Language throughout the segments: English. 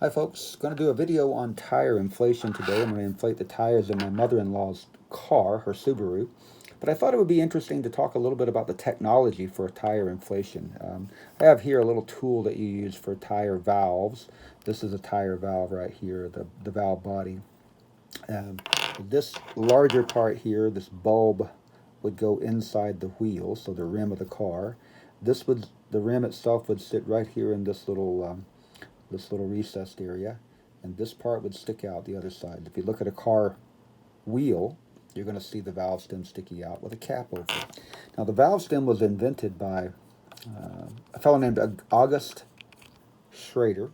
Hi folks, going to do a video on tire inflation today. I'm going to inflate the tires in my mother-in-law's car, her Subaru. But I thought it would be interesting to talk a little bit about the technology for tire inflation. I have here a little tool that you use for tire valves. This is a tire valve right here, the valve body. This larger part here, this bulb, would go inside the wheel, so the rim of the car. The rim itself would sit right here in this little recessed area, and this part would stick out the other side. If you look at a car wheel, you're going to see the valve stem sticking out with a cap over it. Now, the valve stem was invented by a fellow named August Schrader,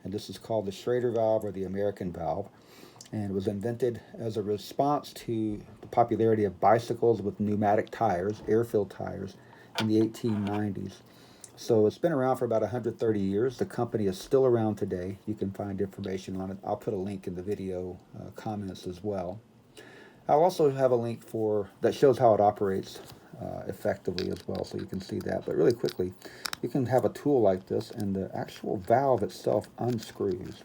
and this is called the Schrader valve or the American valve, and it was invented as a response to the popularity of bicycles with pneumatic tires, air-filled tires, in the 1890s. So it's been around for about 130 years. The company is still around today. You can find information on it. I'll put a link in the video comments as well. I'll also have a link that shows how it operates effectively as well, so you can see that. But really quickly, you can have a tool like this, and the actual valve itself unscrews.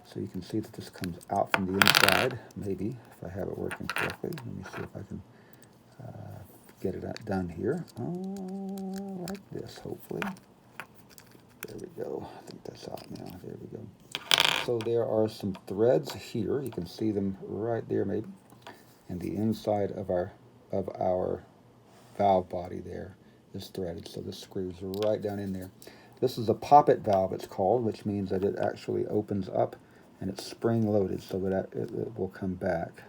So you can see that this comes out from the inside, maybe, if I have it working correctly. Let me see if I can get it done here. Like this, hopefully. There we go. I think that's out now. There we go. So there are some threads here. You can see them right there, maybe. And the inside of our valve body there is threaded. So this screws right down in there. This is a poppet valve, it's called, which means that it actually opens up and it's spring-loaded, so that it will come back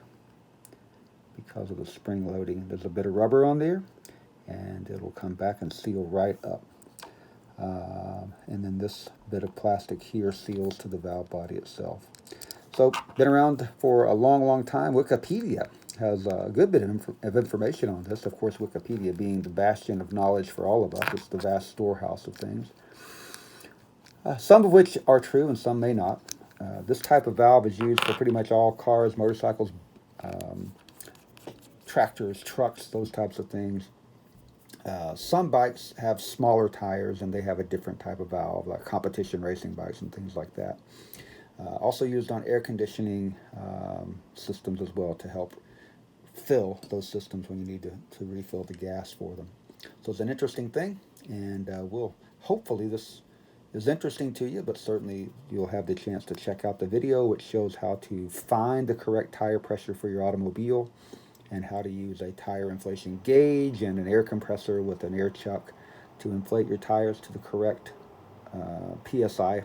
because of the spring loading. There's a bit of rubber on there, and it'll come back and seal right up. And then this bit of plastic here seals to the valve body itself. So, been around for a long, long time. Wikipedia has a good bit of information on this. Of course, Wikipedia being the bastion of knowledge for all of us. It's the vast storehouse of things. Some of which are true and some may not. This type of valve is used for pretty much all cars, motorcycles, tractors, trucks, those types of things. Some bikes have smaller tires and they have a different type of valve, like competition racing bikes and things like that. Also used on air conditioning systems as well to help fill those systems when you need to refill the gas for them. So it's an interesting thing, and hopefully this is interesting to you, but certainly you'll have the chance to check out the video, which shows how to find the correct tire pressure for your automobile, and how to use a tire inflation gauge and an air compressor with an air chuck to inflate your tires to the correct PSI,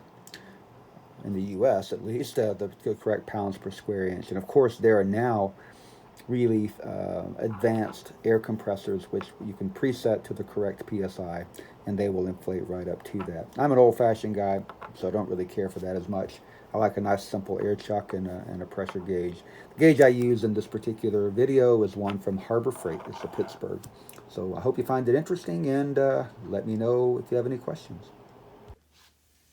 in the US at least, the correct pounds per square inch. And of course there are now really advanced air compressors which you can preset to the correct PSI, and they will inflate right up to that. I'm an old-fashioned guy, so I don't really care for that as much. I like a nice simple air chuck and a pressure gauge. The gauge I use in this particular video is one from Harbor Freight. It's a Pittsburgh. So I hope you find it interesting, and let me know if you have any questions.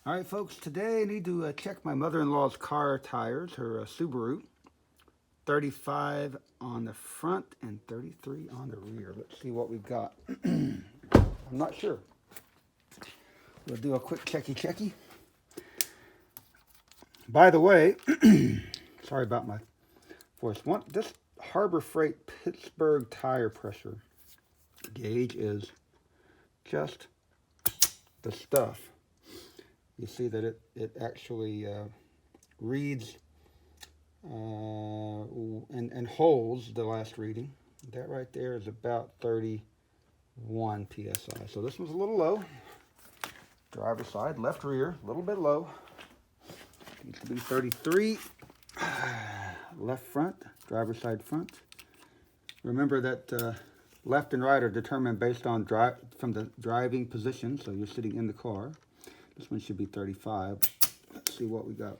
All right, folks, today I need to check my mother-in-law's car tires, her Subaru. 35 on the front and 33 on the rear. Let's see what we've got. I'm not sure. We'll do a quick checky. By the way, sorry about my voice. This Harbor Freight Pittsburgh tire pressure gauge is just the stuff. You see that it actually reads and holds the last reading. That right there is about 31 psi. So this one's a little low. Driver's side, left rear, a little bit low. Needs to be 33. Left front, driver's side front. Remember that left and right are determined based on from the driving position, so you're sitting in the car. This one should be 35. Let's see what we got.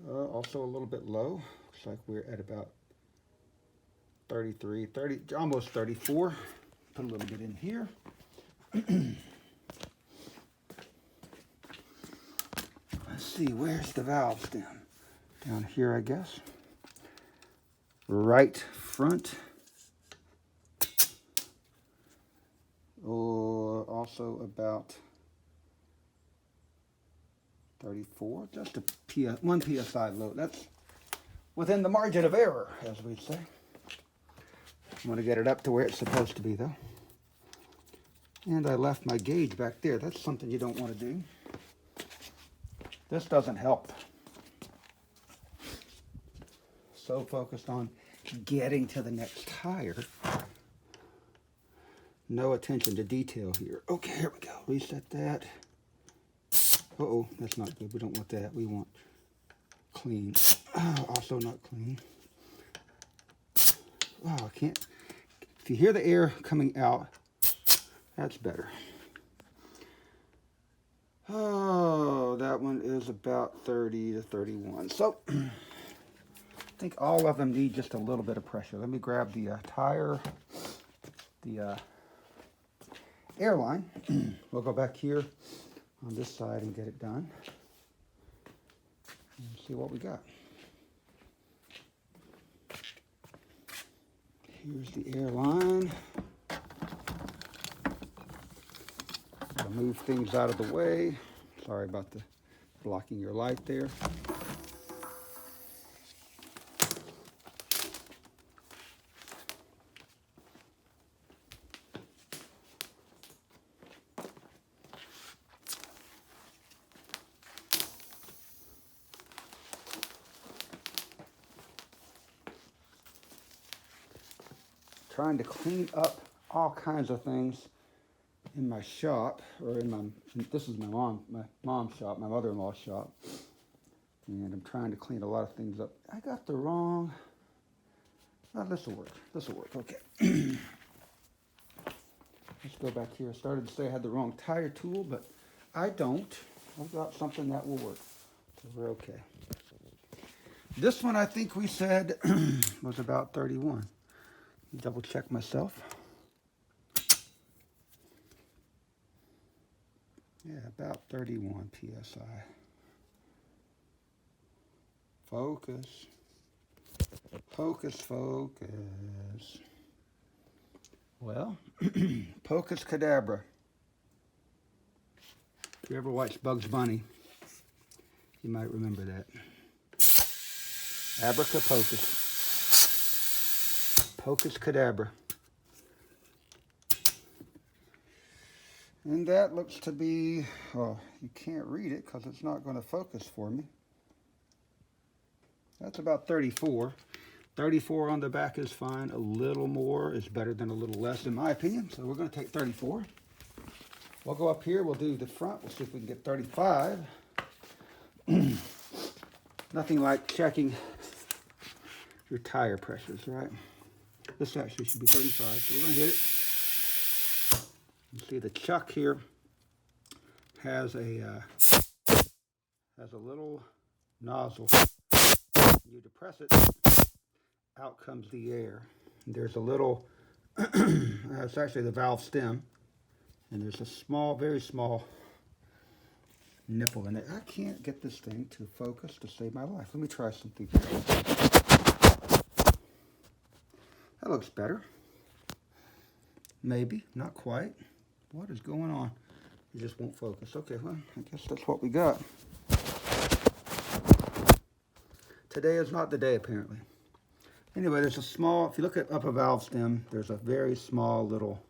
Also a little bit low. Looks like we're at about 33, almost 34. Put a little bit in here. Let's see, where's the valve stem? Down here, I guess. Right front. Or also about 34, just a 1 psi low. That's within the margin of error, as we say. I'm going to get it up to where it's supposed to be, though. And I left my gauge back there. That's something you don't want to do. This doesn't help. So focused on getting to the next tire. No attention to detail here. Okay, here we go. Reset that. Uh-oh, that's not good. We don't want that. We want clean. Also not clean. Oh, I can't. If you hear the air coming out, that's better. Oh, that one is about 30 to 31. So, I think all of them need just a little bit of pressure. Let me grab the tire, the airline. We'll go back here on this side and get it done. And see what we got. Here's the airline. I'll move things out of the way. Sorry about the blocking your light there. Trying to clean up all kinds of things in my shop, or this is my mom's shop, my mother-in-law's shop, and I'm trying to clean a lot of things up. I got the wrong. Oh, this will work. This will work. Okay. Let's go back here. I started to say I had the wrong tire tool, but I don't. I've got something that will work, so we're okay. This one I think we said was about 31. Double check myself. Yeah, about 31 psi. Focus. Focus, focus. Well, Pocus Cadabra. If you ever watched Bugs Bunny, you might remember that. Abracapocus. Pocus Cadabra. And that looks to be, oh, you can't read it because it's not going to focus for me. That's about 34. 34 on the back is fine. A little more is better than a little less, in my opinion. So we're going to take 34. We'll go up here. We'll do the front. We'll see if we can get 35. Nothing like checking your tire pressures, right? This actually should be 35, so we're going to hit it. You see the chuck here has a little nozzle. You depress it, out comes the air. There's a little, it's actually the valve stem, and there's a small, very small nipple in it. I can't get this thing to focus to save my life. Let me try something. That looks better. Maybe, not quite. What is going on? It just won't focus. Okay, well, I guess that's what we got. Today is not the day, apparently. Anyway, there's a small, if you look at up a valve stem, there's a very small little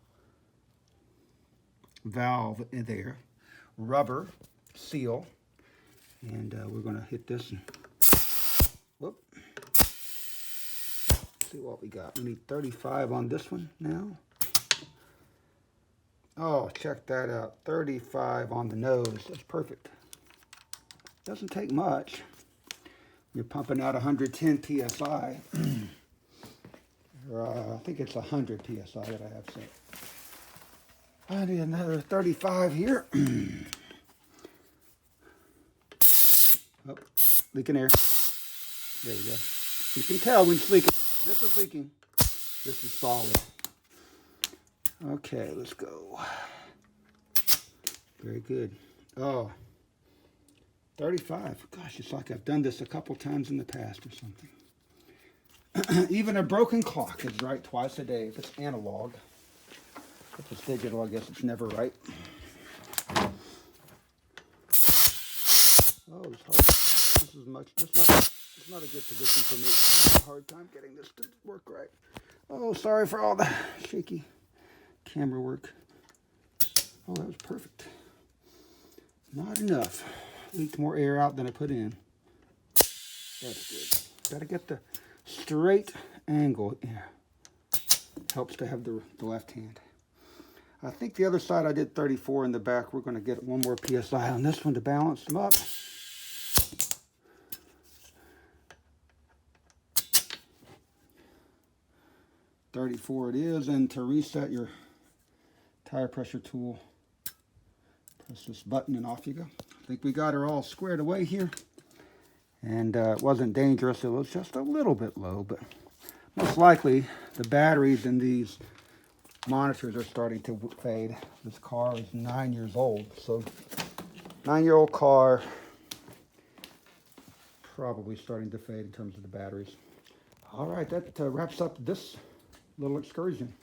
valve in there. Rubber seal. And we're going to hit this and whoop. See what we got. We need 35 on this one now. Oh, check that out. 35 on the nose. That's perfect. Doesn't take much. You're pumping out 110 psi. I think it's 100 psi that I have set. I need another 35 here. Oh, leaking air. There you go. You can tell when it's leaking. This is leaking. This is solid. Okay, let's go. Very good. Oh, 35. Gosh, it's like I've done this a couple times in the past or something. Even a broken clock is right twice a day if it's analog. If it's digital, I guess it's never right. Oh, it's hard. It's not a good position for me. I have a hard time getting this to work right. Oh, sorry for all the shaky camera work. Oh, that was perfect. Not enough. Leaked more air out than I put in. That's good. Got to get the straight angle. Yeah. Helps to have the left hand. I think the other side I did 34 in the back. We're going to get one more PSI on this one to balance them up. .34 it is, and to reset your tire pressure tool, press this button and off you go. I think we got her all squared away here, and it wasn't dangerous. It was just a little bit low, but most likely the batteries in these monitors are starting to fade. This car is 9 years old, so 9-year-old car, probably starting to fade in terms of the batteries. All right, that wraps up this little excursion.